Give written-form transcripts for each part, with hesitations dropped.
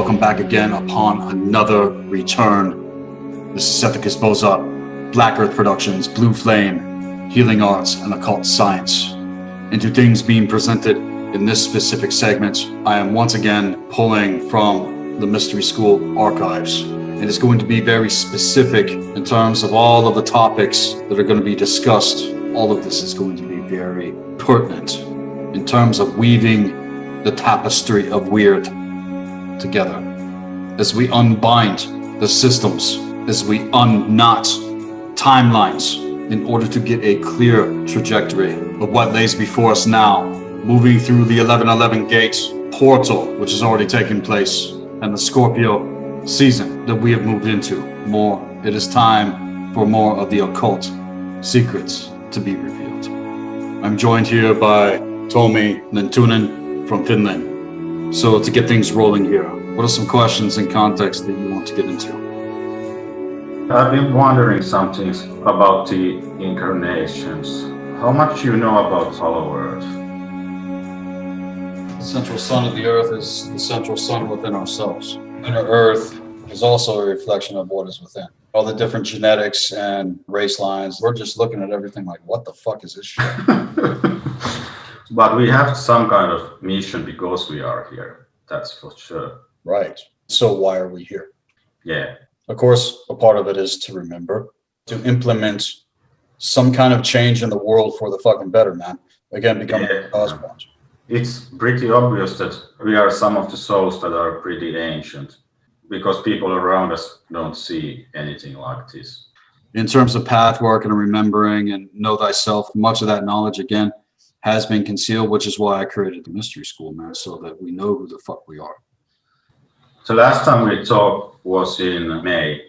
welcome back again upon another return. This is Seth Kispoza, Black Earth Productions, Blue Flame, Healing Arts, and Occult Science. Into things being presented in this specific segment, I am once again pulling from the Mystery School archives. And it's going to be very specific in terms of all of the topics that are going to be discussed. All of this is going to be very pertinent in terms of weaving the tapestry of weird together as we unbind the systems, as we unknot timelines in order to get a clear trajectory of what lays before us now, moving through the 1111 gate portal, which has already taken place, and the Scorpio season that we have moved into. It is time for more of the occult secrets to be revealed. I'm joined here by Tomi Lentunen from Finland. So to get things rolling here, what are some questions and context that you want to get into? I've been wondering some things about the incarnations. How much you know about Hollow Earth? The central sun of the Earth is the central sun within ourselves. Inner Earth is also a reflection of what is within. All the different genetics and race lines, we're just looking at everything like, what the fuck is this shit? But we have some kind of mission because we are here. That's for sure. Right. So why are we here? Yeah. Of course, a part of it is to remember, to implement some kind of change in the world for the fucking better, man. Again, becoming a cosmonaut. It's pretty obvious that we are some of the souls that are pretty ancient because people around us don't see anything like this. In terms of path work and remembering and know thyself, much of that knowledge, again, has been concealed, which is why I created the Mystery School, man, so that we know who the fuck we are. So last time we talked was in May.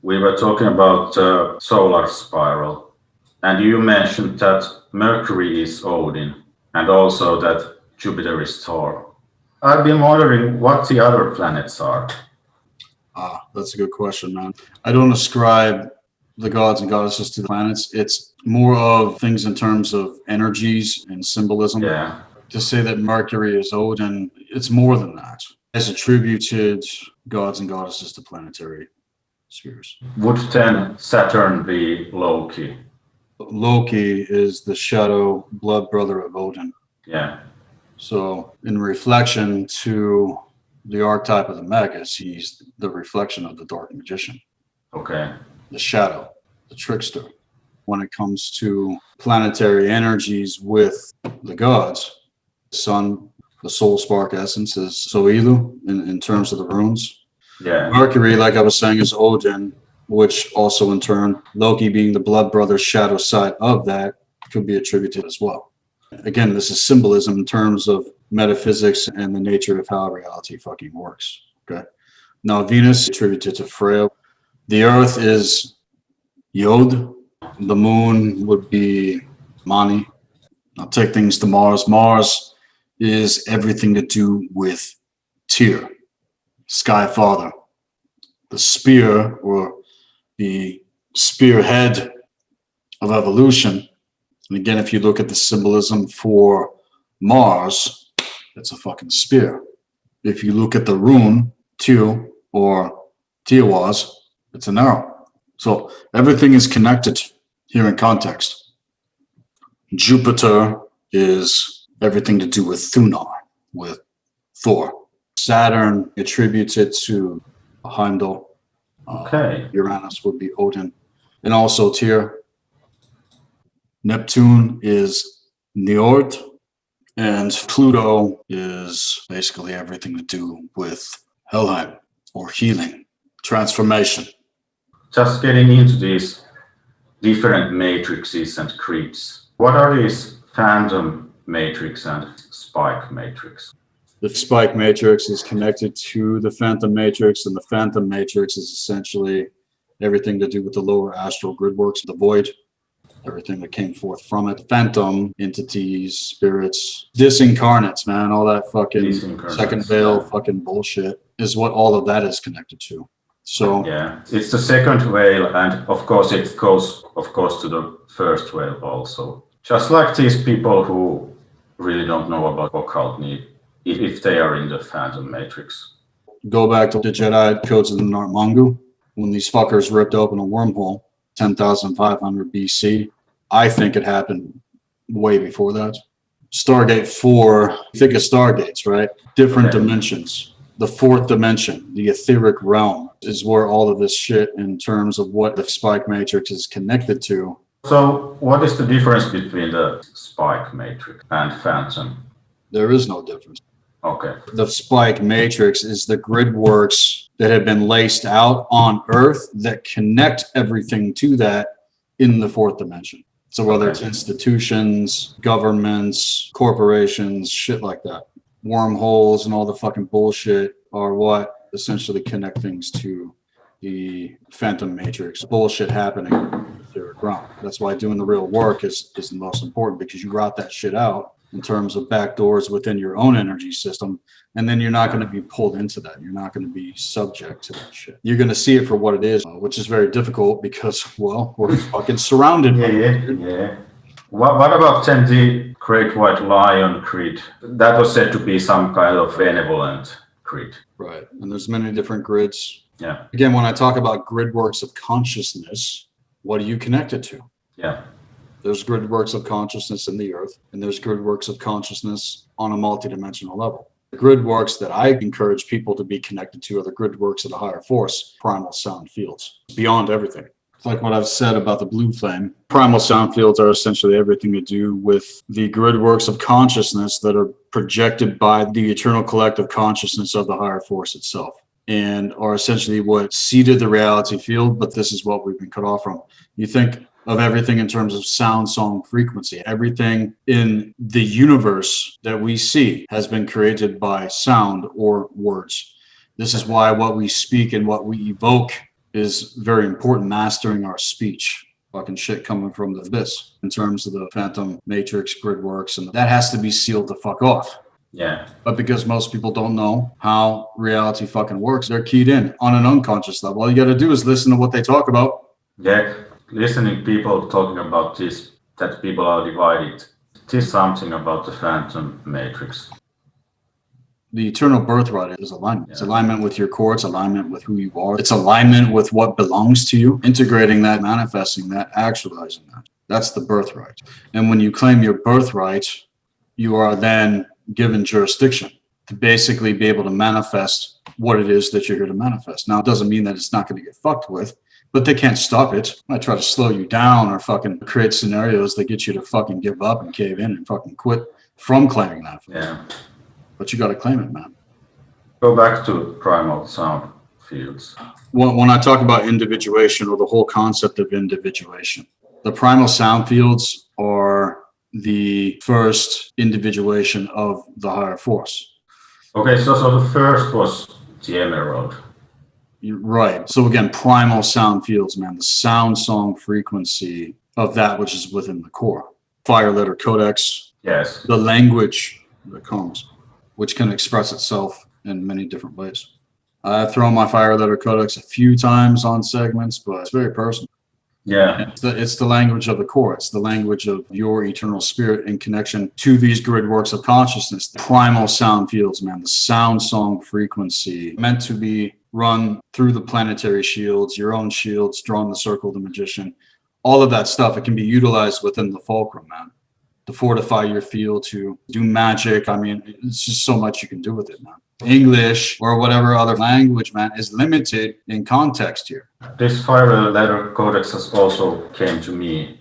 We were talking about solar spiral, and you mentioned that Mercury is Odin, and also that Jupiter is Thor. I've been wondering what the other planets are. That's a good question, man. I don't ascribe the gods and goddesses to the planets. It's more of things in terms of energies and symbolism. Yeah. To say that Mercury is Odin, it's more than that. It's attributed gods and goddesses to planetary spheres. Would then Saturn be Loki? Loki is the shadow blood brother of Odin. Yeah. So in reflection to the archetype of the Magus, he's the reflection of the dark magician. Okay. The shadow, the trickster. When it comes to planetary energies with the gods, the sun, the soul spark essence is Soilu in terms of the runes. Yeah. Mercury, like I was saying, is Odin, which also in turn, Loki being the blood brother shadow side of that, could be attributed as well. Again, this is symbolism in terms of metaphysics and the nature of how reality fucking works. Okay. Now Venus attributed to Freya. The Earth is Yod. The moon would be Mani. I'll take things to Mars. Mars is everything to do with Tyr, Sky Father, the spear or the spearhead of evolution. And again, if you look at the symbolism for Mars, it's a fucking spear. If you look at the rune, Tyr or Tiawaz, it's an arrow. So everything is connected here in context. Jupiter is everything to do with Thunar, with Thor. Saturn attributes it to Heimdall. Okay. Uranus would be Odin. And also Tyr. Neptune is Njord. And Pluto is basically everything to do with Helheim or healing, transformation. Just getting into these different matrices and creeds. What are these phantom matrix and spike matrix? The spike matrix is connected to the phantom matrix, and the phantom matrix is essentially everything to do with the lower astral grid works, the void, everything that came forth from it. Phantom entities, spirits, disincarnates, man, all that fucking second veil fucking bullshit is what all of that is connected to. So yeah, it's the second veil, and of course it goes, to the first veil also. Just like these people who really don't know about occult need, if they are in the phantom matrix. Go back to the Jedi Codes of the Narmongu, when these fuckers ripped open a wormhole, 10,500 BC. I think it happened way before that. Stargate 4, think of Stargates, right? Different dimensions. The fourth dimension, the etheric realm, is where all of this shit in terms of what the spike matrix is connected to. So what is the difference between the spike matrix and phantom? There is no difference. Okay. The spike matrix is the grid works that have been laced out on Earth that connect everything to that in the fourth dimension. So whether it's institutions, governments, corporations, shit like that, wormholes and all the fucking bullshit are what essentially connect things to the phantom matrix. Bullshit happening in the etheric realm. That's why doing the real work is the most important, because you route that shit out in terms of back doors within your own energy system, and then you're not going to be pulled into that. You're not going to be subject to that shit. You're going to see it for what it is, which is very difficult because, well, we're fucking surrounded. Yeah. What about then the Great White Lion Creed? That was said to be some kind of benevolent creed. Right, and there's many different grids. Yeah. Again, when I talk about grid works of consciousness, what are you connected to? Yeah. There's grid works of consciousness in the earth, and there's grid works of consciousness on a multidimensional level. The grid works that I encourage people to be connected to are the grid works of the higher force, primal sound fields, beyond everything. It's like what I've said about the blue flame. Primal sound fields are essentially everything to do with the grid works of consciousness that are projected by the eternal collective consciousness of the higher force itself, and are essentially what seeded the reality field, but this is what we've been cut off from. You think of everything in terms of sound, song, frequency. Everything in the universe that we see has been created by sound or words. This is why what we speak and what we evoke is very important, mastering our speech. Fucking shit coming from the abyss in terms of the phantom matrix grid works, and that has to be sealed the fuck off. Yeah. But because most people don't know how reality fucking works, they're keyed in on an unconscious level. All you got to do is listen to what they talk about. Yeah. Listening people talking about this, that people are divided, it is something about the phantom matrix. The eternal birthright is alignment. It's alignment with your core. It's alignment with who you are. It's alignment with what belongs to you, integrating that, manifesting that, actualizing that. That's the birthright. And when you claim your birthright, you are then given jurisdiction to basically be able to manifest what it is that you're here to manifest. Now, it doesn't mean that it's not going to get fucked with, but they can't stop it. I try to slow you down or fucking create scenarios that get you to fucking give up and cave in and fucking quit from claiming that. Yeah. But you got to claim it, man. Go back to primal sound fields. When I talk about individuation, or the whole concept of individuation, the primal sound fields are the first individuation of the higher force. Okay, so the first was the emerald. You're right. So again, primal sound fields, man, the sound song frequency of that which is within the core. Fire letter codex. Yes. The language that comes, which can express itself in many different ways. I've thrown my fire letter codex a few times on segments, but it's very personal. Yeah. It's the language of the core. It's the language of your eternal spirit in connection to these grid works of consciousness. The primal sound fields, man, the sound song frequency meant to be run through the planetary shields, your own shields, drawn the circle of the magician, all of that stuff. It can be utilized within the fulcrum, man, to fortify your field, to do magic. I mean, it's just so much you can do with it, man. English or whatever other language, man, is limited in context here. This fire letter codex has also came to me.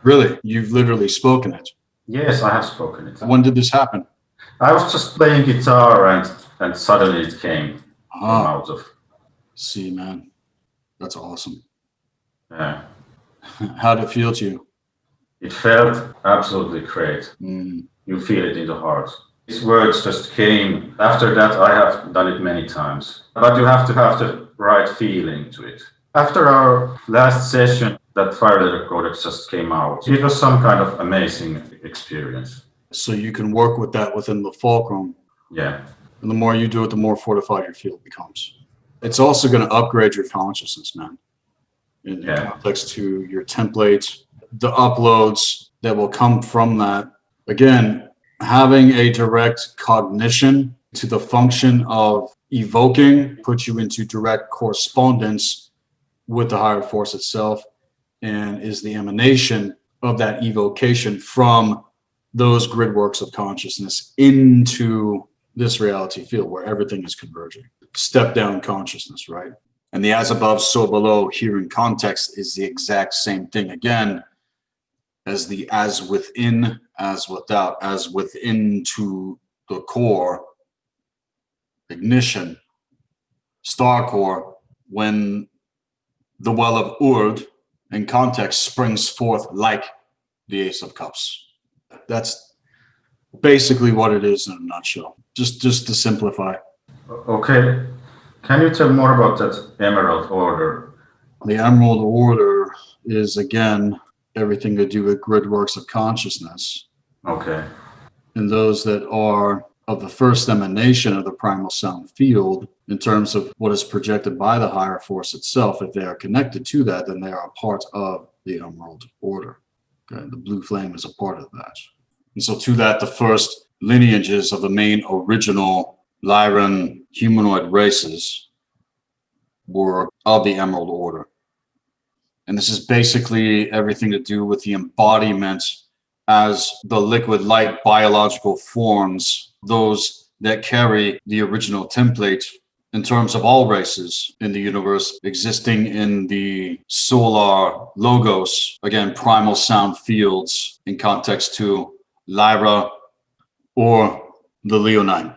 Really? You've literally spoken it? Yes, I have spoken it. When did this happen? I was just playing guitar and suddenly it came out of. See, man, that's awesome. Yeah. How did it feel to you? It felt absolutely great. You feel it in the heart. These words just came. After that, I have done it many times. But you have to have the right feeling to it. After our last session, that fire letter codex just came out. It was some kind of amazing experience. So you can work with that within the fulcrum. Yeah. And the more you do it, the more fortified your field becomes. It's also going to upgrade your consciousness, man. In context to your template, the uploads that will come from that. Again, having a direct cognition to the function of evoking, put you into direct correspondence with the higher force itself, and is the emanation of that evocation from those grid works of consciousness into this reality field where everything is converging. Step down consciousness, right? And the as above, so below here in context is the exact same thing again as the as within, as without, as within to the core, ignition, star core, when the well of Urd in context springs forth like the Ace of Cups. That's basically what it is in a nutshell, just to simplify. Okay. Can you tell more about that Emerald Order? The Emerald Order is, again, everything to do with grid works of consciousness. Okay. And those that are of the first emanation of the primal sound field in terms of what is projected by the higher force itself, if they are connected to that, then they are a part of the Emerald Order. Okay? The blue flame is a part of that. And so to that, the first lineages of the main original Lyran humanoid races were of the Emerald Order. And this is basically everything to do with the embodiment as the liquid light biological forms, those that carry the original template in terms of all races in the universe existing in the solar logos, again, primal sound fields in context to Lyra or the Leonine.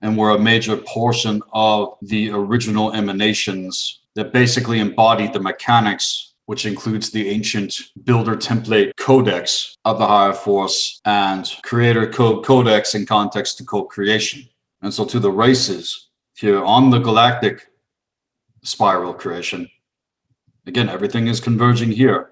And were a major portion of the original emanations that basically embodied the mechanics, which includes the ancient builder template codex of the higher force and creator code codex in context to co-creation. And so to the races here on the galactic spiral creation, again, everything is converging here.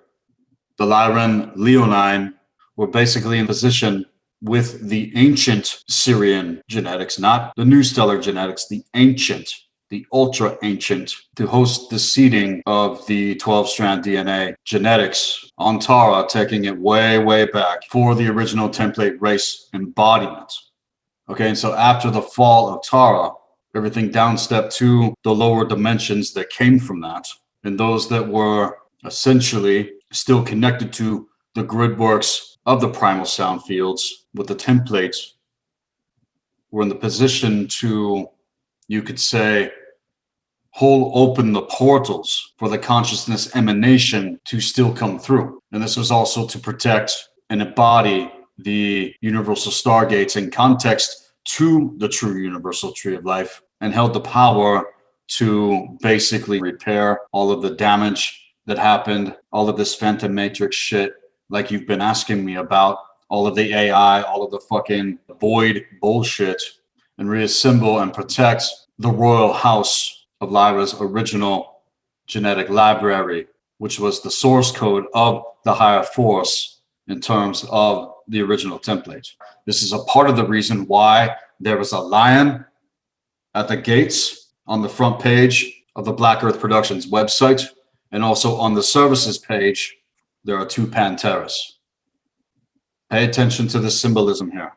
The Lyran Leonine were basically in position with the ancient Syrian genetics, not the new stellar genetics, the ancient, the ultra ancient, to host the seeding of the 12-strand DNA genetics on Tara, taking it way, way back for the original template race embodiment. Okay, and so after the fall of Tara, everything downstepped to the lower dimensions that came from that, and those that were essentially still connected to the grid works of the primal sound fields with the templates were in the position to, you could say, hold open the portals for the consciousness emanation to still come through. And this was also to protect and embody the universal stargates in context to the true universal tree of life, and held the power to basically repair all of the damage that happened, all of this phantom matrix shit, like you've been asking me about, all of the AI, all of the fucking void bullshit, and reassemble and protect the royal house of Lyra's original genetic library, which was the source code of the higher force in terms of the original template. This is a part of the reason why there was a lion at the gates on the front page of the Black Earth Productions website, and also on the services page, there are two panteras. Pay attention to the symbolism here.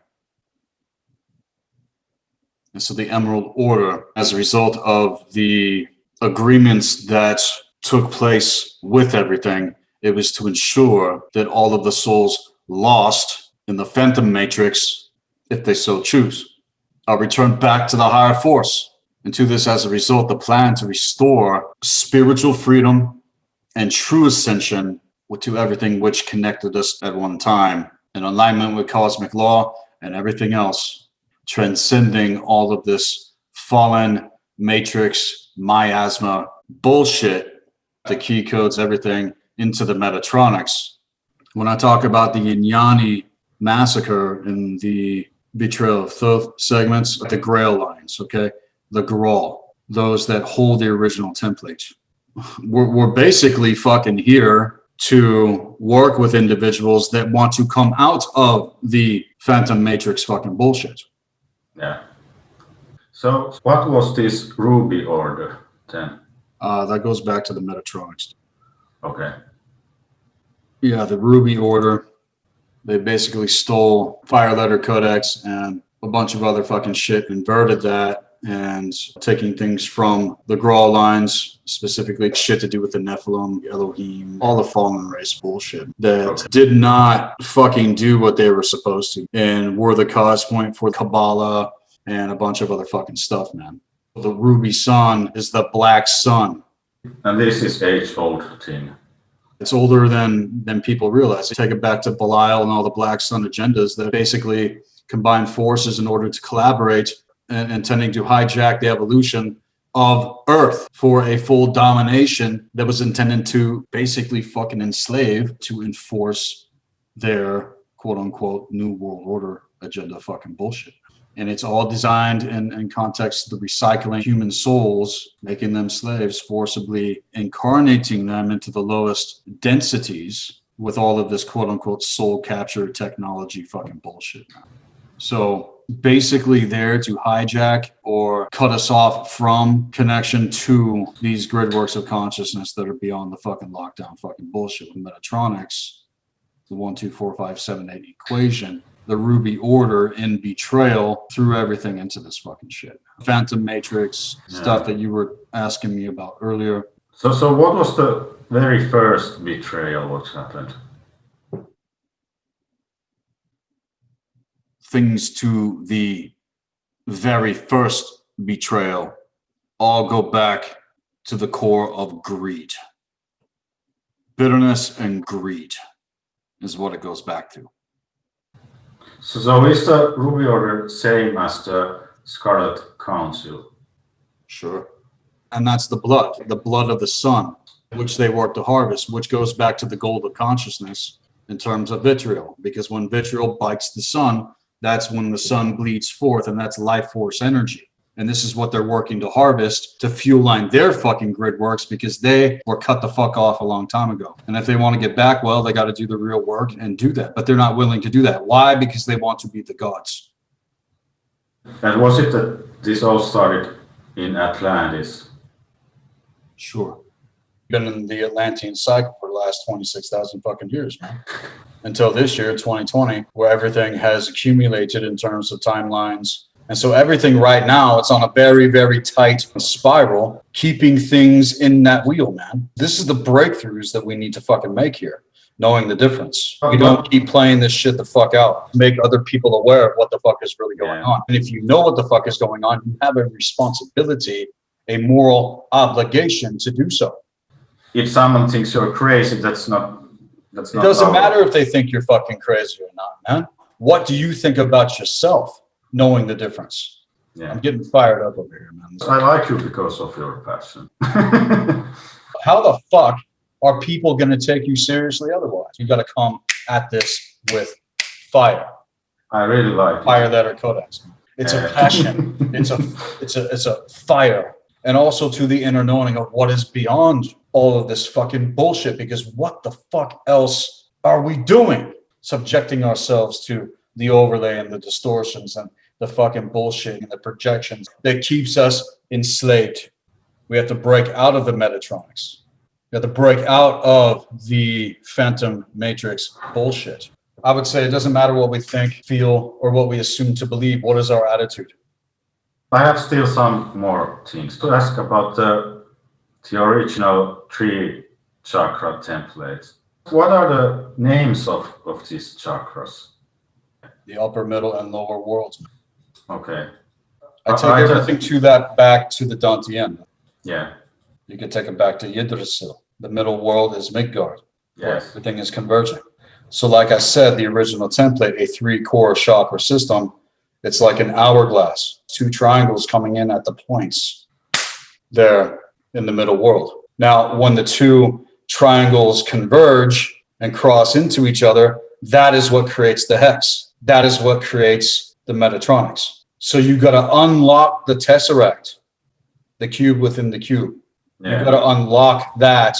And so the Emerald Order, as a result of the agreements that took place with everything, it was to ensure that all of the souls lost in the Phantom Matrix, if they so choose, are returned back to the higher force. And to this, as a result, the plan to restore spiritual freedom and true ascension to everything which connected us at one time, in alignment with cosmic law and everything else, transcending all of this fallen matrix miasma bullshit that key codes everything into the Metatronics. When I talk about the Inyani massacre in the Betrayal of Thoth segments, the Grail lines, okay, the Grawl, those that hold the original template, we're basically fucking here to work with individuals that want to come out of the Phantom Matrix fucking bullshit. Yeah. So what was this Ruby Order then? That goes back to the Metatronics. Okay. Yeah, the Ruby Order, they basically stole Fire Letter Codex and a bunch of other fucking shit, inverted that, and taking things from the Grawl lines, specifically shit to do with the Nephilim, Elohim, all the fallen race bullshit that did not fucking do what they were supposed to, and were the cause point for Kabbalah and a bunch of other fucking stuff, man. The ruby sun is the black sun. And this is age-old thing. It's older than people realize. They take it back to Belial and all the black sun agendas that basically combine forces in order to collaborate and intending to hijack the evolution of Earth for a full domination that was intended to basically fucking enslave, to enforce their quote unquote new world order agenda fucking bullshit. And it's all designed in context of the recycling human souls, making them slaves, forcibly incarnating them into the lowest densities with all of this quote unquote soul capture technology fucking bullshit. So basically there to hijack or cut us off from connection to these grid works of consciousness that are beyond the fucking lockdown fucking bullshit with Metatronics, the 1, 2, 4, 5, 7, 8 equation. The Ruby Order in betrayal threw everything into this fucking shit. Phantom Matrix, stuff that you were asking me about earlier. So what was the very first betrayal? What happened? Things to the very first betrayal all go back to the core of greed. Bitterness and greed is what it goes back to. So is the Ruby Order same as the Scarlet Council? Sure. And that's the blood of the sun, which they work to harvest, which goes back to the gold of consciousness in terms of vitriol. Because when vitriol bites the sun, that's when the sun bleeds forth, and that's life force energy. And this is what they're working to harvest to fuel line their fucking grid works, because they were cut the fuck off a long time ago. And if they want to get back, well, they got to do the real work and do that. But they're not willing to do that. Why? Because they want to be the gods. And was it that this all started in Atlantis? Sure. Been in the Atlantean cycle for the last 26,000 fucking years, man. Until this year, 2020, where everything has accumulated in terms of timelines. And so everything right now, it's on a very, very tight spiral, keeping things in that wheel, man. This is the breakthroughs that we need to fucking make here, knowing the difference. We don't keep playing this shit the fuck out. Make other people aware of what the fuck is really going on. And if you know what the fuck is going on, you have a responsibility, a moral obligation to do so. If someone thinks you're crazy, that's not. It doesn't matter if they think you're fucking crazy or not, man. What do you think about yourself? Knowing the difference. Yeah. I'm getting fired up over here, man. I like you because of your passion. How the fuck are people going to take you seriously otherwise? You got to come at this with fire. I really like fire that are codex. It's a passion. it's a fire, and also to the inner knowing of what is beyond all of this fucking bullshit. Because what the fuck else are we doing? Subjecting ourselves to the overlay and the distortions and the fucking bullshit and the projections that keeps us enslaved. We have to break out of the Metatronics. We have to break out of the Phantom Matrix bullshit. I would say it doesn't matter what we think, feel, or what we assume to believe. What is our attitude? I have still some more things to ask about the original 3 chakra templates. What are the names of these chakras? The upper, middle, and lower worlds. Okay. I take everything to that back to the Dantian. Yeah. You can take it back to Yggdrasil. The middle world is Midgard. Yes. Everything is converging. So like I said, the original template, a 3-core chakra system, it's like an hourglass, 2 triangles coming in at the points there in the middle world. Now, when the 2 triangles converge and cross into each other, that is what creates the hex. That is what creates the Metatronics. So you got to unlock the tesseract, the cube within the cube. Yeah. You got to unlock that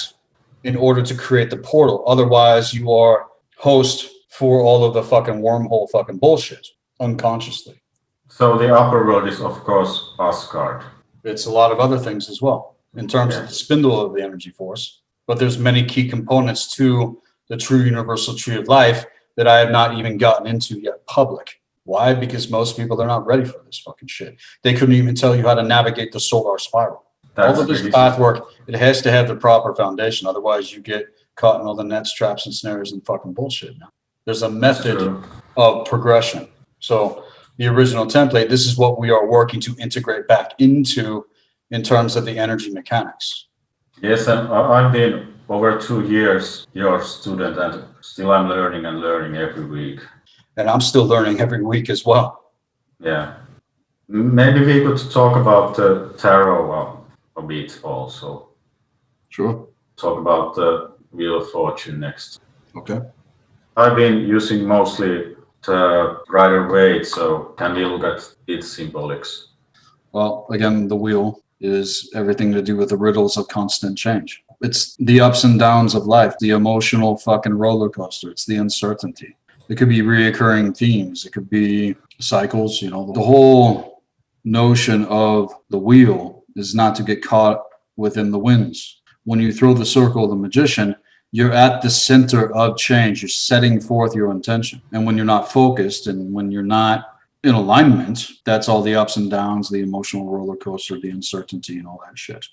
in order to create the portal. Otherwise, you are host for all of the fucking wormhole fucking bullshit unconsciously. So the upper world is, of course, Asgard. It's a lot of other things as well in terms of the spindle of the energy force. But there's many key components to the true universal tree of life that I have not even gotten into yet public. Why? Because most people, they're not ready for this fucking shit. They couldn't even tell you how to navigate the solar spiral. All of this path work, it has to have the proper foundation. Otherwise, you get caught in all the nets, traps, and snares and fucking bullshit. Now, there's a method of progression. So the original template, this is what we are working to integrate back into in terms of the energy mechanics. Yes, and I've been over 2 years your student, and still I'm learning and learning every week. And I'm still learning every week as well. Yeah. Maybe we could talk about the tarot a bit also. Sure. Talk about the Wheel of Fortune next. Okay. I've been using mostly the Rider-Waite, so can we look at its symbolics? Well, again, the wheel is everything to do with the riddles of constant change. It's the ups and downs of life, the emotional fucking roller coaster. It's the uncertainty. It could be reoccurring themes. It could be cycles. You know, the whole notion of the wheel is not to get caught within the winds. When you throw the circle of the magician, you're at the center of change. You're setting forth your intention. And when you're not focused and when you're not in alignment, that's all the ups and downs, the emotional roller coaster, the uncertainty, and all that shit.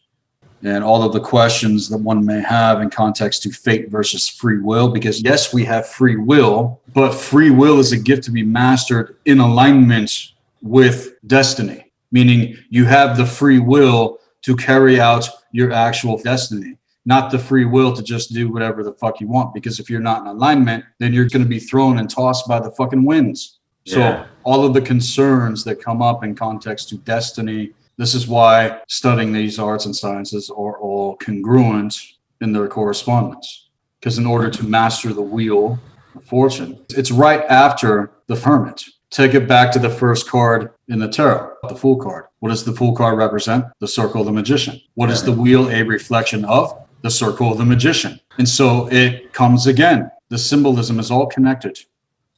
And all of the questions that one may have in context to fate versus free will, because yes, we have free will, but free will is a gift to be mastered in alignment with destiny, meaning you have the free will to carry out your actual destiny, not the free will to just do whatever the fuck you want. Because if you're not in alignment, then you're going to be thrown and tossed by the fucking winds. So all of the concerns that come up in context to destiny, this is why studying these arts and sciences are all congruent in their correspondence. Because in order to master the wheel of fortune, it's right after the Hermit. Take it back to the first card in the tarot, the Fool card. What does the Fool card represent? The circle of the magician. What is the wheel a reflection of? The circle of the magician. And so it comes again. The symbolism is all connected.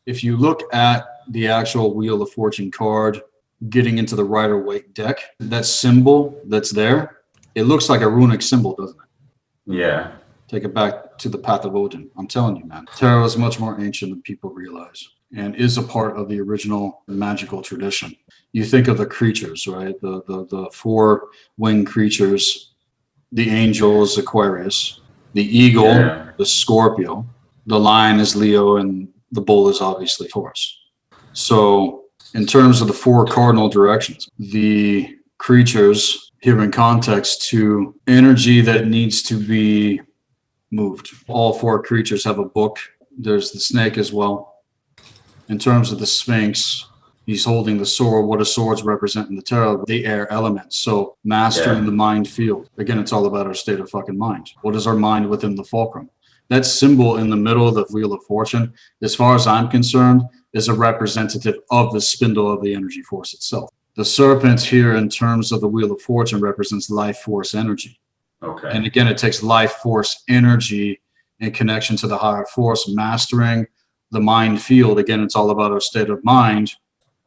If you look at the actual Wheel of Fortune card, getting into the Rider-Waite deck, that symbol that's there, it looks like a runic symbol, doesn't it? Yeah. Take it back to the path of Odin. I'm telling you, man. Tarot is much more ancient than people realize and is a part of the original magical tradition. You think of the creatures, right? The four-winged creatures, the angel is Aquarius, the eagle, the Scorpio, the lion is Leo, and the bull is obviously Taurus. So in terms of the four cardinal directions, the creatures here in context to energy that needs to be moved. All four creatures have a book. There's the snake as well. In terms of the Sphinx, he's holding the sword. What do swords represent in the tarot? The air element. So mastering the mind field. Again, it's all about our state of fucking mind. What is our mind within the fulcrum? That symbol in the middle of the Wheel of Fortune, as far as I'm concerned, is a representative of the spindle of the energy force itself. The serpent here in terms of the Wheel of Fortune represents life force energy. Okay. And again, it takes life force energy in connection to the higher force, mastering the mind field. Again, it's all about our state of mind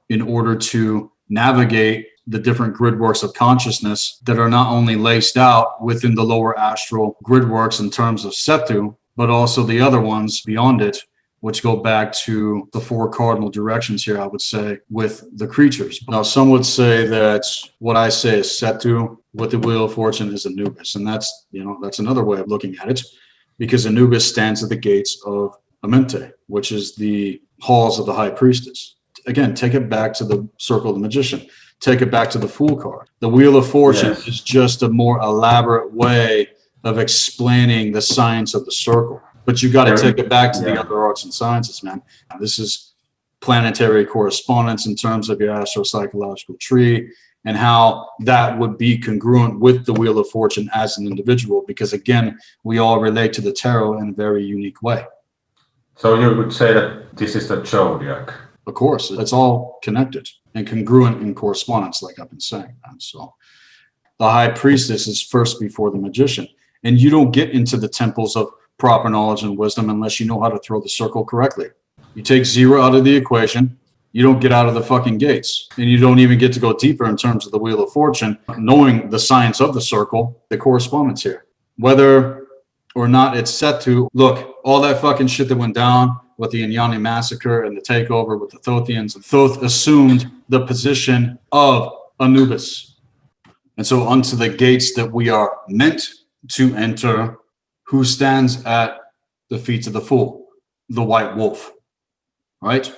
in order to navigate the different grid works of consciousness that are not only laced out within the lower astral grid works in terms of Setu, but also the other ones beyond it, which go back to the four cardinal directions here, I would say, with the creatures. Now, some would say that what I say is Setu with the Wheel of Fortune is Anubis. And that's, that's another way of looking at it, because Anubis stands at the gates of Amente, which is the halls of the high priestess. Again, take it back to the circle of the magician. Take it back to the Fool card. The Wheel of Fortune is just a more elaborate way of explaining the science of the circle. But you got to take it back to the other arts and sciences, man. Now, this is planetary correspondence in terms of your astropsychological tree and how that would be congruent with the Wheel of Fortune as an individual, because again, we all relate to the tarot in a very unique way. So you would say that this is the zodiac? Of course, it's all connected and congruent in correspondence, like I've been saying, man. So the high priestess is first before the magician. And you don't get into the temples of proper knowledge and wisdom unless you know how to throw the circle correctly. You take 0 out of the equation, you don't get out of the fucking gates. And you don't even get to go deeper in terms of the Wheel of Fortune, knowing the science of the circle, the correspondence here. Whether or not it's set to, look, all that fucking shit that went down with the Inyani massacre and the takeover with the Thothians, Thoth assumed the position of Anubis. And so unto the gates that we are meant to enter, who stands at the feet of the fool? The white wolf, right?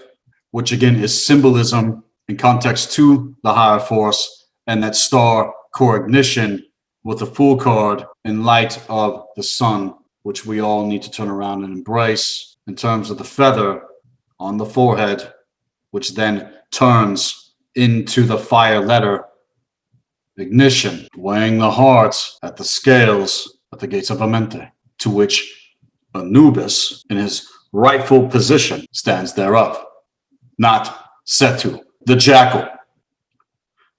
Which again is symbolism in context to the higher force and that star coignition with the Fool card in light of the sun, which we all need to turn around and embrace in terms of the feather on the forehead, which then turns into the fire letter ignition, weighing the hearts at the scales at the gates of Amente, to which Anubis in his rightful position stands thereof, not Setu, the jackal.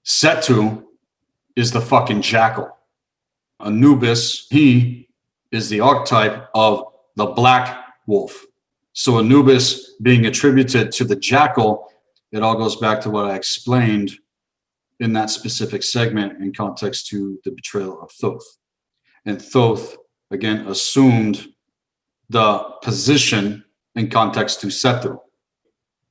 Setu is the fucking jackal. Anubis, he is the archetype of the black wolf. So Anubis being attributed to the jackal, it all goes back to what I explained in that specific segment in context to the betrayal of Thoth. And Thoth, again, assumed the position in context to Setu.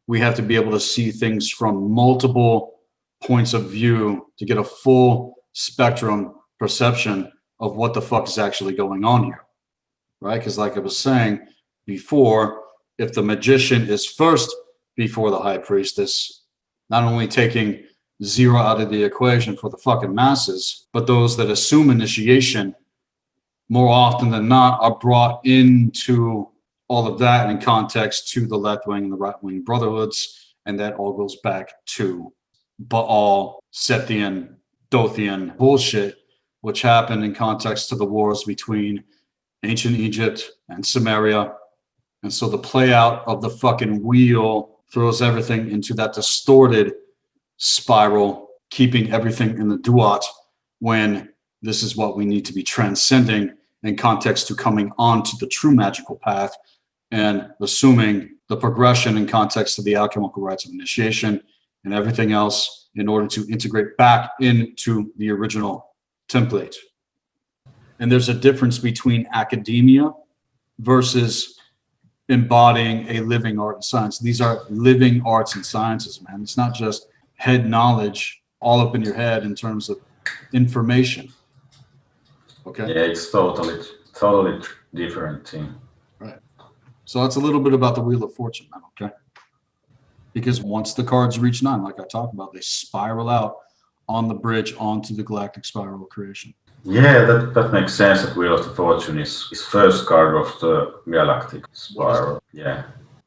We have to be able to see things from multiple points of view to get a full spectrum perception of what the fuck is actually going on here, right? Because like I was saying before, if the magician is first before the high priestess, not only taking zero out of the equation for the fucking masses, but those that assume initiation more often than not are brought into all of that in context to the left wing and the right wing brotherhoods. And that all goes back to Baal, Sethian, Dothian bullshit, which happened in context to the wars between ancient Egypt and Samaria. And so the play out of the fucking wheel throws everything into that distorted spiral, keeping everything in the duat, when this is what we need to be transcending in context to coming onto the true magical path and assuming the progression in context to the alchemical rites of initiation and everything else in order to integrate back into the original template. And there's a difference between academia versus embodying a living art and science. These are living arts and sciences, man. It's not just head knowledge all up in your head in terms of information. Okay? Yeah, it's totally different thing. Right. So that's a little bit about the Wheel of Fortune, man, okay? Because once the cards reach 9, like I talked about, they spiral out on the bridge onto the galactic spiral of creation. Yeah, that makes sense. That Wheel of the Fortune is first card of the galactic spiral. Yeah.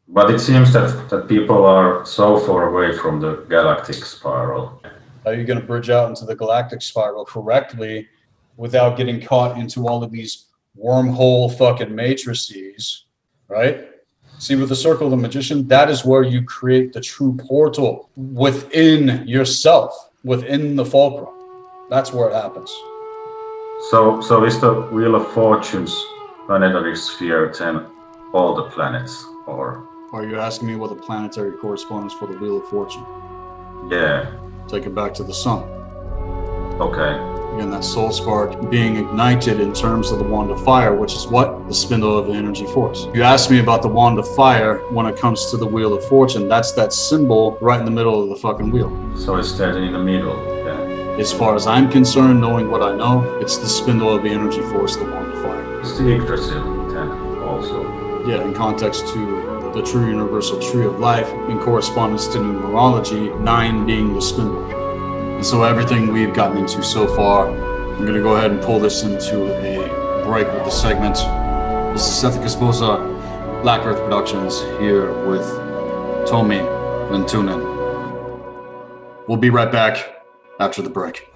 But it seems that people are so far away from the galactic spiral. How are you going to bridge out into the galactic spiral correctly without getting caught into all of these wormhole fucking matrices, right? See, with the Circle of the Magician, that is where you create the true portal within yourself, within the fulcrum. That's where it happens. So is the Wheel of Fortune's planetary sphere then all the planets, or? Are you asking me what the planetary correspondence for the Wheel of Fortune? Yeah. Take it back to the sun. Okay. Again, that soul spark being ignited in terms of the wand of fire, which is what? The spindle of the energy force. You asked me about the wand of fire when it comes to the Wheel of Fortune. That's that symbol right in the middle of the fucking wheel. So it's dead in the middle, yeah. As far as I'm concerned, knowing what I know, it's the spindle of the energy force, the wand of fire. It's the Yggdrasil then also. Yeah, in context to the true universal tree of life, in correspondence to numerology, 9 being the spindle. And so everything we've gotten into so far, I'm going to go ahead and pull this into a break with the segment. This is Seth Esposa, Black Earth Productions, here with Tommy Lentunen. We'll be right back after the break.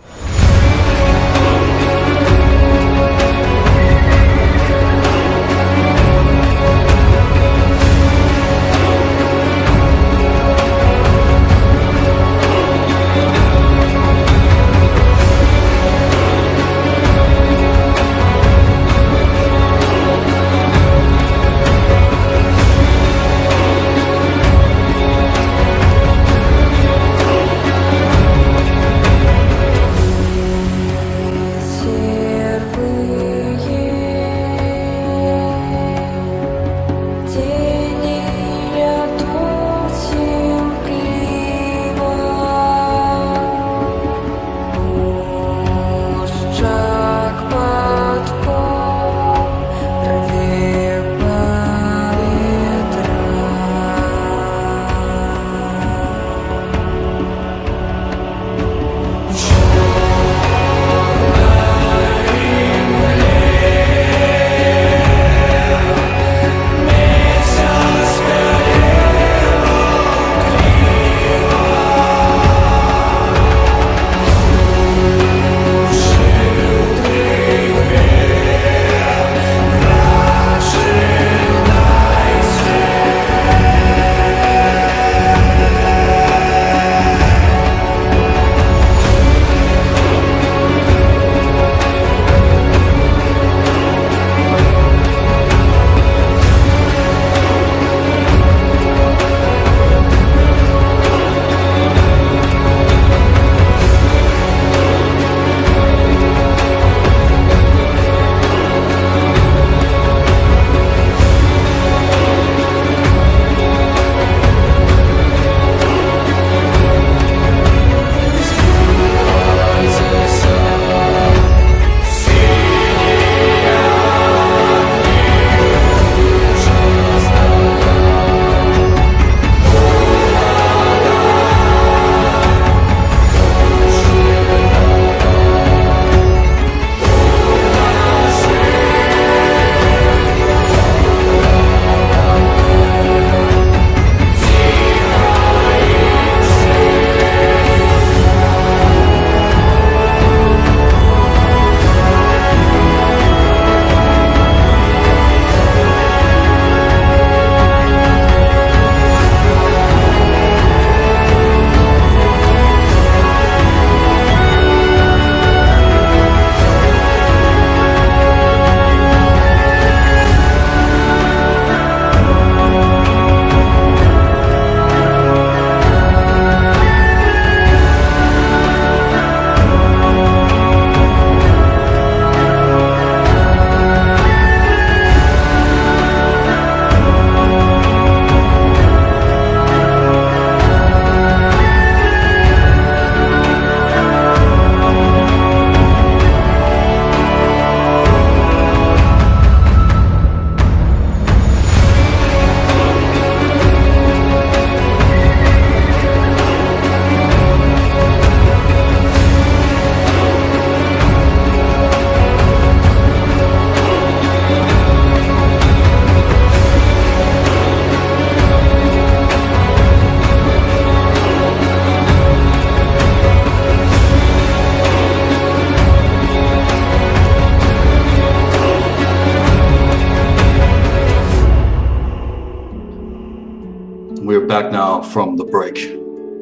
We're back now from the break.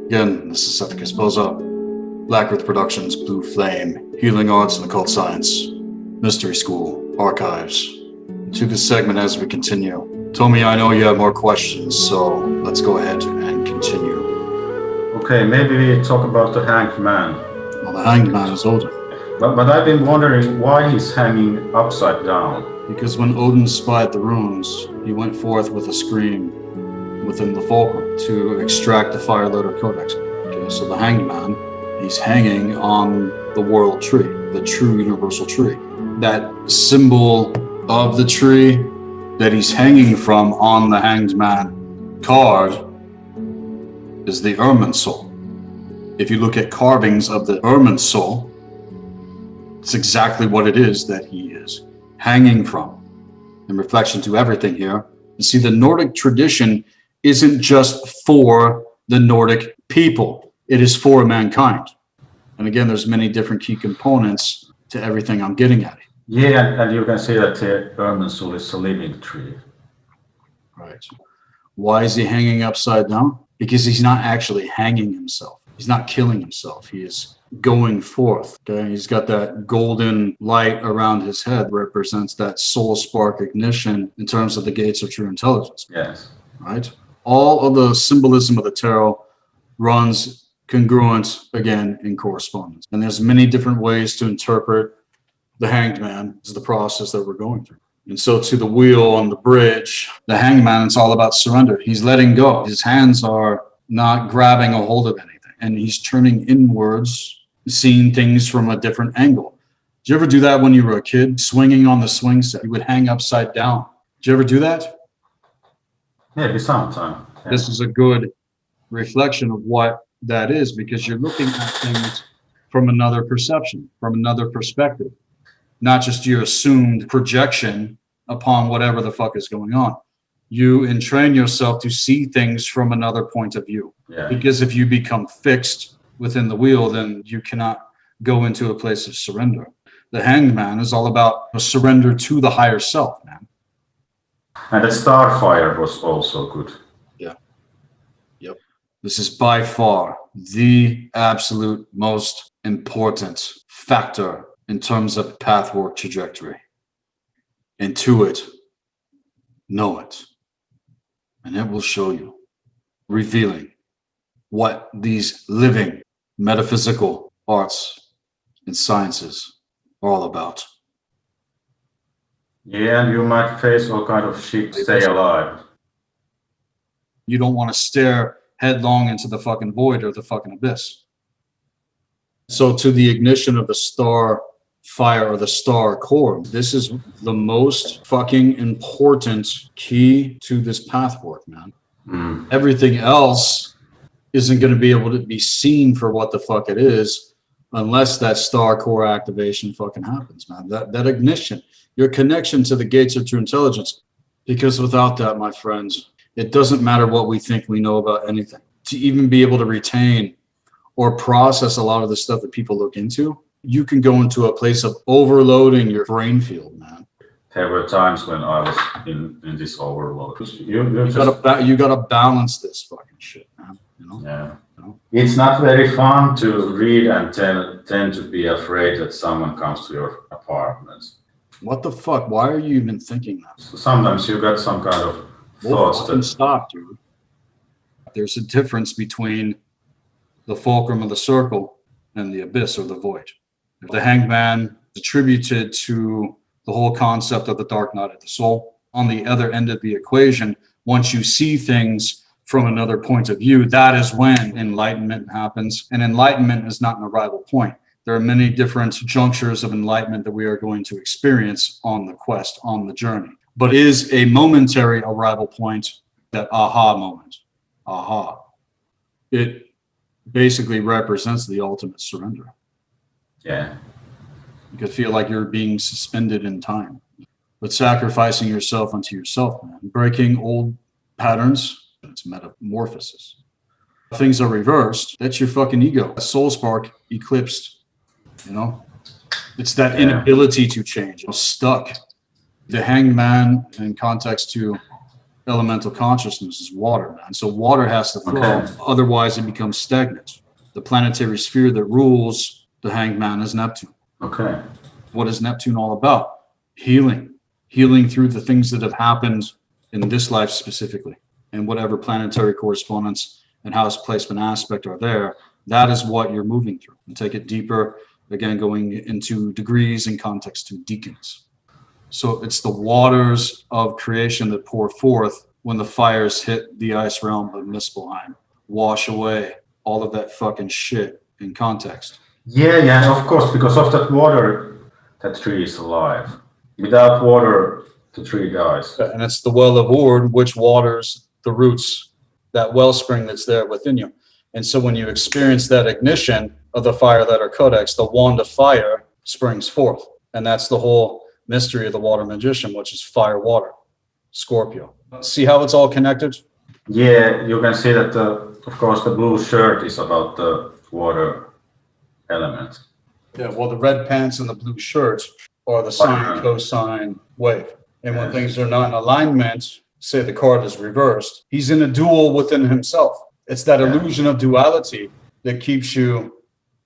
Again, this is Seth Esposa, Black Earth Productions, Blue Flame, Healing Arts and Occult Science, Mystery School, Archives. To this segment as we continue. Tommy, I know you have more questions, so let's go ahead and continue. Okay, maybe we talk about the Hanged Man. Well, the Hanged Man is Odin. But I've been wondering why he's hanging upside down. Because when Odin spied the runes, he went forth with a scream within the fulcrum to extract the Fire Letter Codex. Okay, so the Hanged Man, he's hanging on the world tree, the true universal tree. That symbol of the tree that he's hanging from on the Hanged Man card is the Irminsul. If you look at carvings of the Irminsul, it's exactly what it is that he is hanging from. In reflection to everything here, you see the Nordic tradition isn't just for the Nordic people, it is for mankind. And again, there's many different key components to everything I'm getting at. Yeah, and you can see that the Irminsul is a living tree. Right. Why is he hanging upside down? Because he's not actually hanging himself. He's not killing himself. He is going forth. Okay, he's got that golden light around his head, represents that soul spark ignition in terms of the gates of true intelligence. Yes. Right. All of the symbolism of the tarot runs congruent again in correspondence, and there's many different ways to interpret the Hanged Man. Is the process that we're going through. And so to the wheel on the bridge, the Hanged Man, it's all about surrender. He's letting go. His hands are not grabbing a hold of anything, and he's turning inwards, seeing things from a different angle. Did you ever do that when you were a kid? Swinging on the swing set, you would hang upside down. Did you ever do that? Maybe sometime. Yeah. This is a good reflection of what that is, because you're looking at things from another perception, from another perspective, not just your assumed projection upon whatever the fuck is going on. You entrain yourself to see things from another point of view. Yeah. Because if you become fixed within the wheel, then you cannot go into a place of surrender. The Hanged Man is all about a surrender to the higher self, man. And the Starfire was also good. Yeah. Yep. This is by far the absolute most important factor in terms of pathwork trajectory. Intuit, know it, and it will show you, revealing what these living metaphysical arts and sciences are all about. Yeah, and you might face all kind of shit to stay alive. You don't want to stare headlong into the fucking void or the fucking abyss. So to the ignition of the star fire or the star core, this is the most fucking important key to this pathwork, man. Everything else isn't going to be able to be seen for what the fuck it is unless that star core activation fucking happens, man. That ignition, your connection to the gates of true intelligence. Because without that, my friends, it doesn't matter what we think we know about anything. To even be able to retain or process a lot of the stuff that people look into, you can go into a place of overloading your brain field, man. There were times when I was in this overload. You gotta balance this fucking shit, man. You know? Yeah. You know? It's not very fun to read and tend to be afraid that someone comes to your apartment. What the fuck? Why are you even thinking that? So sometimes you got some kind of thoughts that stop, dude. There's a difference between the fulcrum of the circle and the abyss or the void. If the Hanged Man is attributed to the whole concept of the dark night of the soul, on the other end of the equation, once you see things from another point of view, that is when enlightenment happens. And enlightenment is not an arrival point. There are many different junctures of enlightenment that we are going to experience on the quest, on the journey. But it is a momentary arrival point, that aha moment. Aha. It basically represents the ultimate surrender. Yeah. You could feel like you're being suspended in time, but sacrificing yourself unto yourself, man. Breaking old patterns, it's metamorphosis. If things are reversed, that's your fucking ego. Soul spark eclipsed, you know? It's that inability to change. Stuck. The Hanged Man, in context to elemental consciousness is water, man. So water has to flow, Okay. otherwise it becomes stagnant. The planetary sphere that rules the hanged man is Neptune. Okay. What is Neptune all about? Healing. Healing through the things that have happened in this life specifically, and whatever planetary correspondence and house placement aspect are there, that is what you're moving through. And take it deeper, again, going into degrees and context to deacons. So it's the waters of creation that pour forth when the fires hit the ice realm of Muspelheim, wash away all of that fucking shit in context. Yeah, of course, because of that water, that tree is alive. Without water, the tree dies. And it's the well of Ord which waters the roots, that wellspring that's there within you. And so when you experience that ignition of the fire that are codex, the wand of fire springs forth. And that's the whole mystery of the water magician, which is fire, water, Scorpio. See how it's all connected? Yeah, you can see that, of course, the blue shirt is about the water element. Yeah, well, the red pants and the blue shirt are the sine, cosine wave. And when things are not in alignment, say the card is reversed, he's in a duel within himself. It's that illusion of duality that keeps you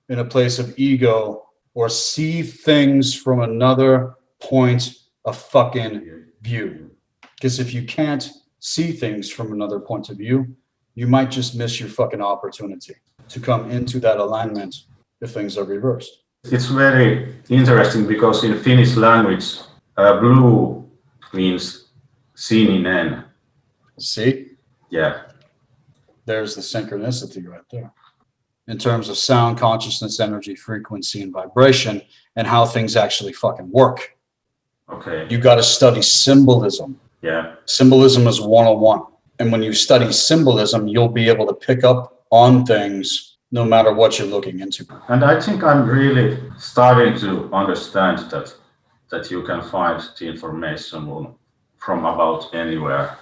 in a place of ego or see things from another point of fucking view. Because if you can't see things from another point of view, you might just miss your fucking opportunity to come into that alignment if things are reversed. It's very interesting because in Finnish language, blue means sininen. See? Yeah. There's the synchronicity right there. In terms of sound, consciousness, energy, frequency, and vibration, and how things actually fucking work. Okay. You got to study symbolism. Yeah. Symbolism is 101. And when you study symbolism, you'll be able to pick up on things no matter what you're looking into. And I think I'm really starting to understand that you can find the information from about anywhere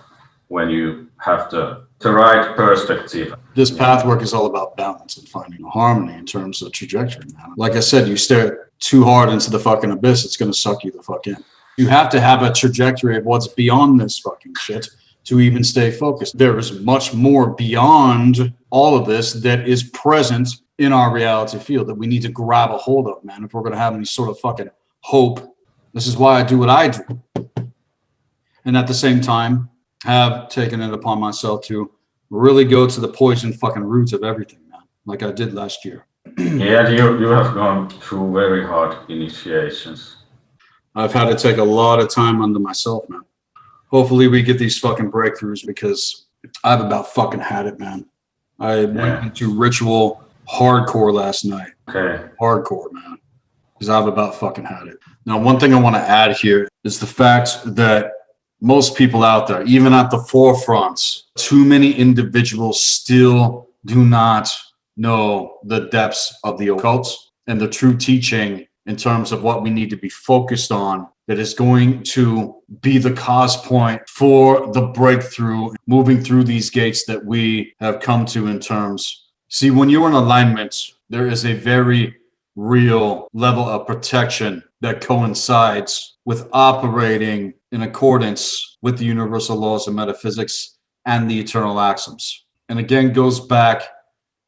when you have the right perspective. This pathwork is all about balance and finding a harmony in terms of trajectory, man. Like I said, you stare too hard into the fucking abyss, it's going to suck you the fuck in. You have to have a trajectory of what's beyond this fucking shit to even stay focused. There is much more beyond all of this that is present in our reality field that we need to grab a hold of, man, if we're going to have any sort of fucking hope. This is why I do what I do. And at the same time, have taken it upon myself to really go to the poison fucking roots of everything, man, like I did last year. Yeah, you have gone through very hard initiations. I've had to take a lot of time under myself, man. Hopefully we get these fucking breakthroughs because I've about fucking had it, man. I went into ritual hardcore last night. Okay. Hardcore, man. Because I've about fucking had it. Now, one thing I want to add here is the fact that most people out there, even at the forefronts, too many individuals still do not know the depths of the occult and the true teaching in terms of what we need to be focused on that is going to be the cause point for the breakthrough, moving through these gates that we have come to in terms. See, when you're in alignment, there is a very real level of protection that coincides with operating in accordance with the universal laws of metaphysics and the eternal axioms. And again, goes back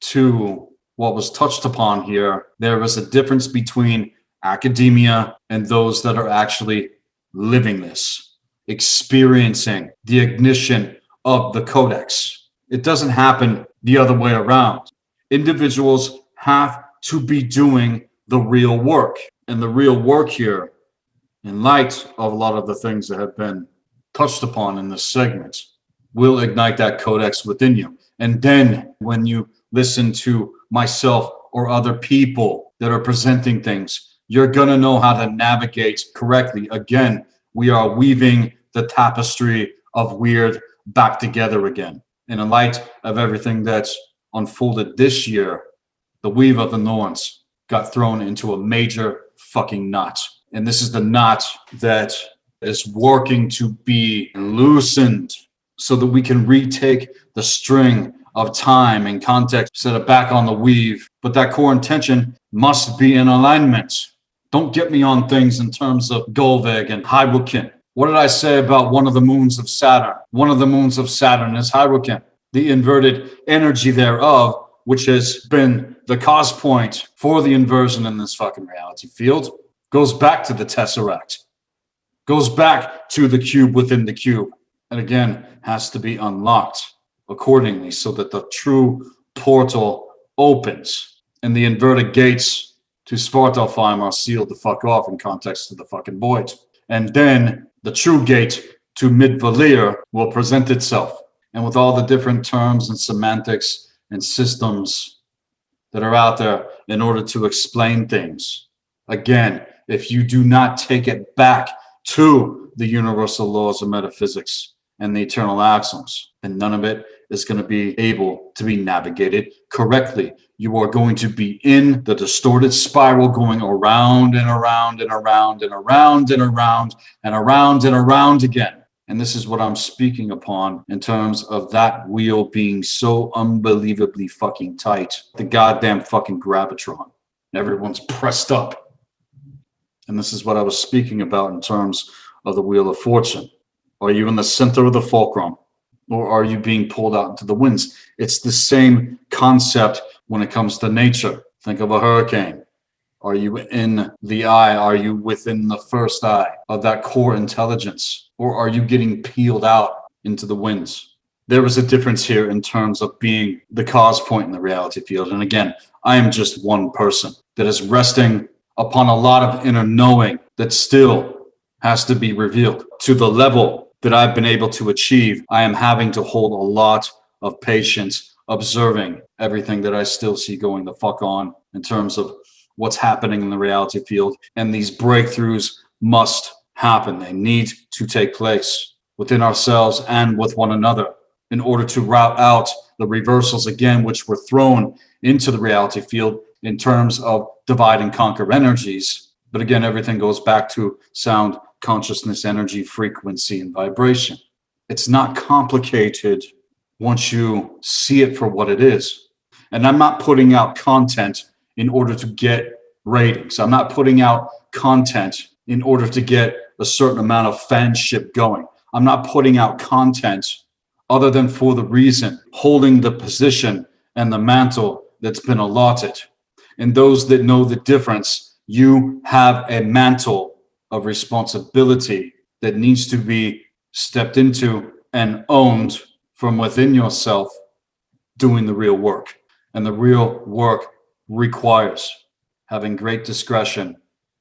to what was touched upon here. There is a difference between academia and those that are actually living this, experiencing the ignition of the codex. It doesn't happen the other way around. Individuals have to be doing the real work. And the real work here, in light of a lot of the things that have been touched upon in this segment, will ignite that codex within you. And then when you listen to myself or other people that are presenting things, you're going to know how to navigate correctly. Again, we are weaving the tapestry of weird back together again. And in light of everything that's unfolded this year, the weave of the norns got thrown into a major fucking knot. And this is the knot that is working to be loosened so that we can retake the string of time and context, set it back on the weave. But that core intention must be in alignment. Don't get me on things in terms of Golveg and Hywokin. What did I say about one of the moons of Saturn? One of the moons of Saturn is Hyrule, the inverted energy thereof, which has been the cause point for the inversion in this fucking reality field, goes back to the Tesseract, goes back to the cube within the cube, and again, has to be unlocked accordingly so that the true portal opens and the inverted gates to Svartalfheim are sealed the fuck off in context to the fucking void. And then the true gate to Mid-Valir will present itself. And with all the different terms and semantics and systems that are out there in order to explain things, again, if you do not take it back to the universal laws of metaphysics and the eternal axioms, then none of it is going to be able to be navigated correctly. You are going to be in the distorted spiral going around and around and around and around and around and around and around again. And this is what I'm speaking upon in terms of that wheel being so unbelievably fucking tight. The goddamn fucking gravitron. Everyone's pressed up. And this is what I was speaking about in terms of the Wheel of Fortune. Are you in the center of the fulcrum? Or are you being pulled out into the winds? It's the same concept when it comes to nature. Think of a hurricane. Are you in the eye? Are you within the first eye of that core intelligence? Or are you getting peeled out into the winds? There is a difference here in terms of being the cause point in the reality field. And again, I am just one person that is resting upon a lot of inner knowing that still has to be revealed. To the level that I've been able to achieve, I am having to hold a lot of patience, observing everything that I still see going the fuck on in terms of what's happening in the reality field. And these breakthroughs must happen. They need to take place within ourselves and with one another in order to route out the reversals again, which were thrown into the reality field in terms of divide and conquer energies. But again, everything goes back to sound, consciousness, energy, frequency, and vibration. It's not complicated once you see it for what it is. And I'm not putting out content in order to get ratings. I'm not putting out content in order to get a certain amount of fanship going. I'm not putting out content other than for the reason holding the position and the mantle that's been allotted. And those that know the difference, you have a mantle of responsibility that needs to be stepped into and owned from within yourself, doing the real work. And the real work requires having great discretion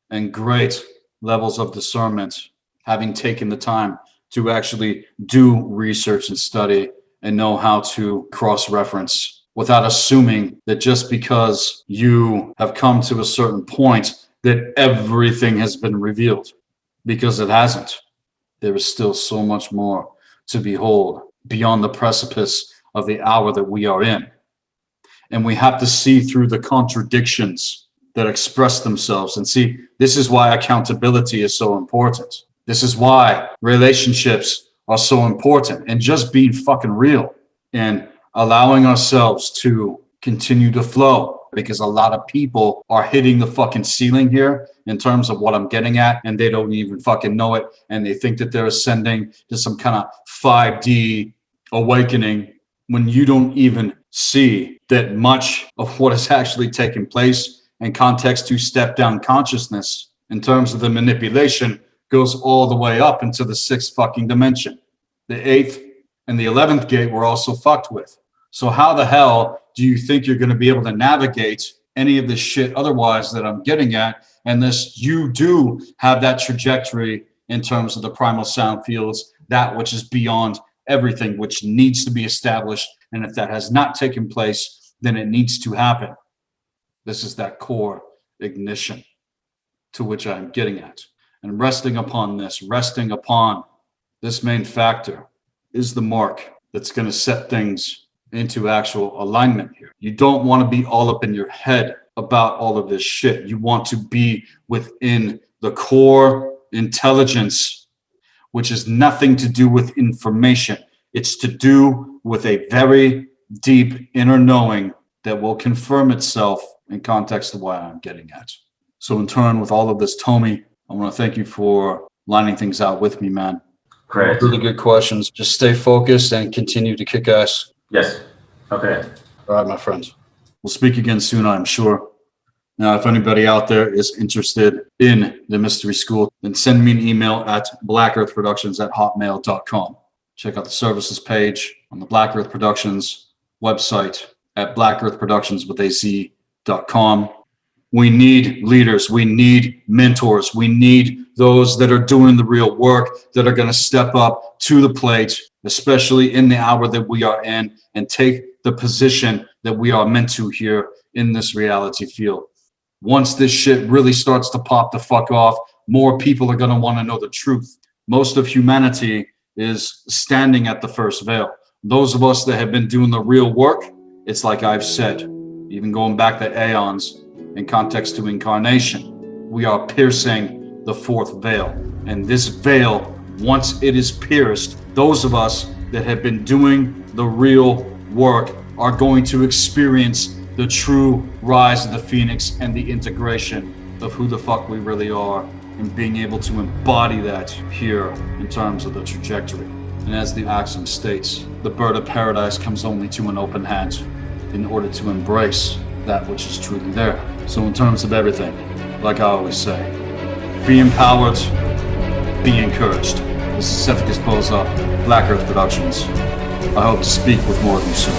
and great levels of discernment, having taken the time to actually do research and study and know how to cross-reference without assuming that just because you have come to a certain point that everything has been revealed, because it hasn't. There is still so much more to behold beyond the precipice of the hour that we are in. And we have to see through the contradictions that express themselves. And see, this is why accountability is so important. This is why relationships are so important, and just being fucking real and allowing ourselves to continue to flow. Because a lot of people are hitting the fucking ceiling here in terms of what I'm getting at, and they don't even fucking know it. And they think that they're ascending to some kind of 5D awakening when you don't even see that much of what is actually taking place in context to step down consciousness in terms of the manipulation goes all the way up into the 6th fucking dimension. The 8th and the 11th gate were also fucked with. So how the hell do you think you're going to be able to navigate any of this shit otherwise that I'm getting at, unless you do have that trajectory in terms of the primal sound fields, that which is beyond everything, which needs to be established. And if that has not taken place, then it needs to happen. This is that core ignition to which I'm getting at. And resting upon this main factor is the mark that's going to set things into actual alignment here. You don't want to be all up in your head about all of this shit. You want to be within the core intelligence, which is nothing to do with information. It's to do with a very deep inner knowing that will confirm itself in context of why I'm getting at. So in turn, with all of this, Tommy, I want to thank you for lining things out with me, man. Great. Really good questions. Just stay focused and continue to kick ass. Yes. Okay. All right, my friends. We'll speak again soon, I'm sure. Now, if anybody out there is interested in the mystery school, then send me an email at blackearthproductions@hotmail.com. Check out the services page on the Black Earth Productions website at blackearthproductions.com. We need leaders. We need mentors. We need those that are doing the real work, that are going to step up to the plate, especially in the hour that we are in, and take the position that we are meant to here in this reality field. Once this shit really starts to pop the fuck off, more people are going to want to know the truth. Most of humanity is standing at the first veil. Those of us that have been doing the real work, it's like I've said, even going back to aeons in context to incarnation, we are piercing the fourth veil. And this veil, once it is pierced, those of us that have been doing the real work are going to experience the true rise of the phoenix and the integration of who the fuck we really are, and being able to embody that here in terms of the trajectory. And as the axiom states, the bird of paradise comes only to an open hand in order to embrace that which is truly there. So in terms of everything, like I always say, be empowered, be encouraged. This is Cephicus Boza, Black Earth Productions. I hope to speak with more of you soon.